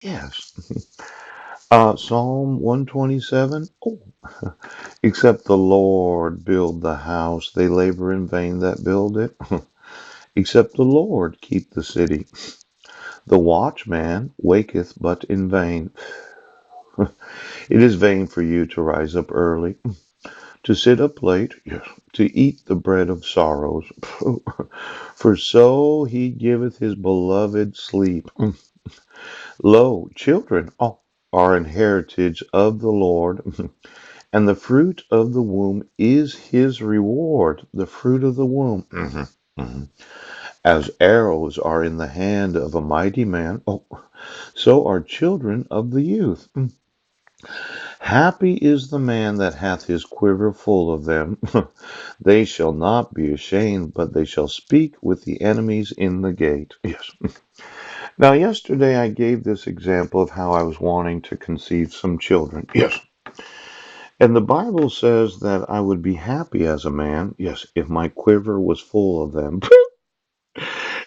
Yes. Psalm 127. Oh, except the Lord build the house, they labor in vain that build it. Except the Lord keep the city, the watchman waketh but in vain. It is vain for you to rise up early, to sit up late, yes, to eat the bread of sorrows. For so he giveth his beloved sleep. Lo, children are an heritage of the Lord, and the fruit of the womb is his reward. The fruit of the womb. Mhm. As arrows are in the hand of a mighty man, so are children of the youth. Happy is the man that hath his quiver full of them. They shall not be ashamed, but they shall speak with the enemies in the gate. Yes. Now, yesterday I gave this example of how I was wanting to conceive some children. Yes. And the Bible says that I would be happy as a man, yes, if my quiver was full of them.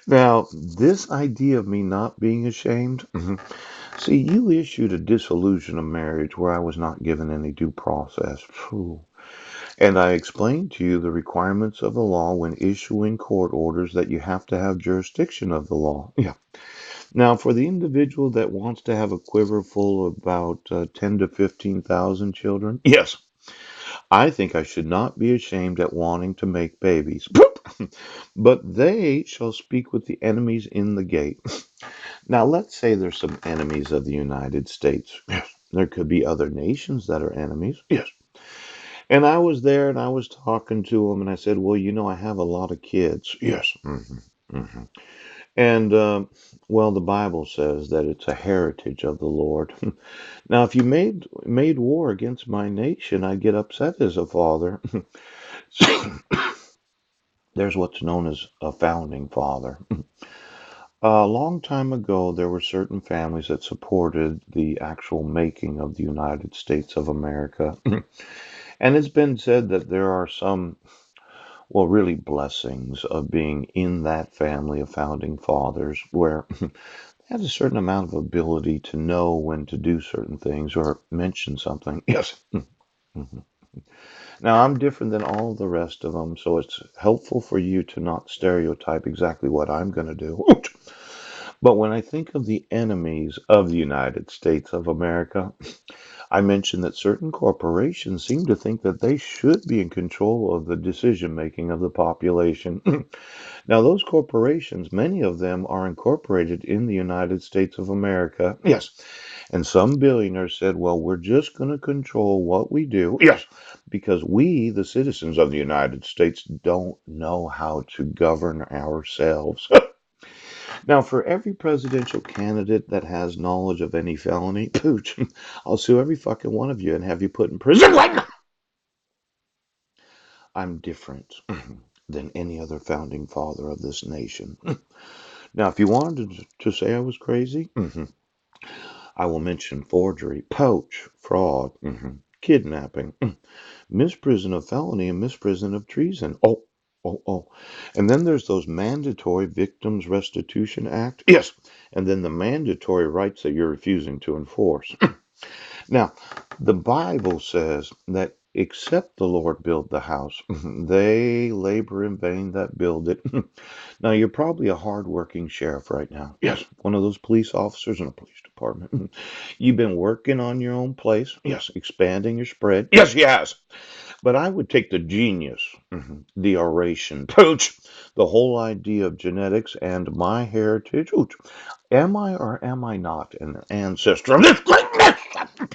Now, this idea of me not being ashamed, see, you issued a dissolution of marriage where I was not given any due process. Phew. And I explained to you the requirements of the law when issuing court orders that you have to have jurisdiction of the law. Yeah. Now, for the individual that wants to have a quiver full of about 10 to 15,000 children, yes, I think I should not be ashamed at wanting to make babies. But they shall speak with the enemies in the gate. Now, let's say there's some enemies of the United States. Yes. There could be other nations that are enemies. Yes. And I was there and I was talking to them and I said, well, I have a lot of kids. Yes. Hmm. And, well, the Bible says that it's a heritage of the Lord. Now, if you made war against my nation, I'd get upset as a father. There's what's known as a founding father. A long time ago, there were certain families that supported the actual making of the United States of America. And it's been said that there are some, well, really blessings of being in that family of founding fathers where they had a certain amount of ability to know when to do certain things or mention something. Yes. Mhm. Now, I'm different than all the rest of them, so it's helpful for you to not stereotype exactly what I'm going to do. But when I think of the enemies of the United States of America, I mentioned that certain corporations seem to think that they should be in control of the decision making of the population. Now, those corporations, many of them are incorporated in the United States of America. Yes. And some billionaires said, well, we're just going to control what we do. Yes. Because we, the citizens of the United States, don't know how to govern ourselves. Now, for every presidential candidate that has knowledge of any felony, pooch, I'll sue every fucking one of you and have you put in prison right now. I'm different than any other founding father of this nation. Now, if you wanted to say I was crazy, I will mention forgery, poach, fraud, kidnapping, misprision of felony, and misprision of treason. Oh. And then there's those mandatory Victims Restitution Act. Yes. And then the mandatory rights that you're refusing to enforce. Now, the Bible says that except the Lord build the house, they labor in vain that build it. Now, you're probably a hardworking sheriff right now. Yes, one of those police officers in a police department. You've been working on your own place. Yes, expanding your spread. Yes, yes. But I would take the genius, the oration, pooch, the whole idea of genetics and my heritage. Pooch. Am I or am I not an ancestor of this great nation?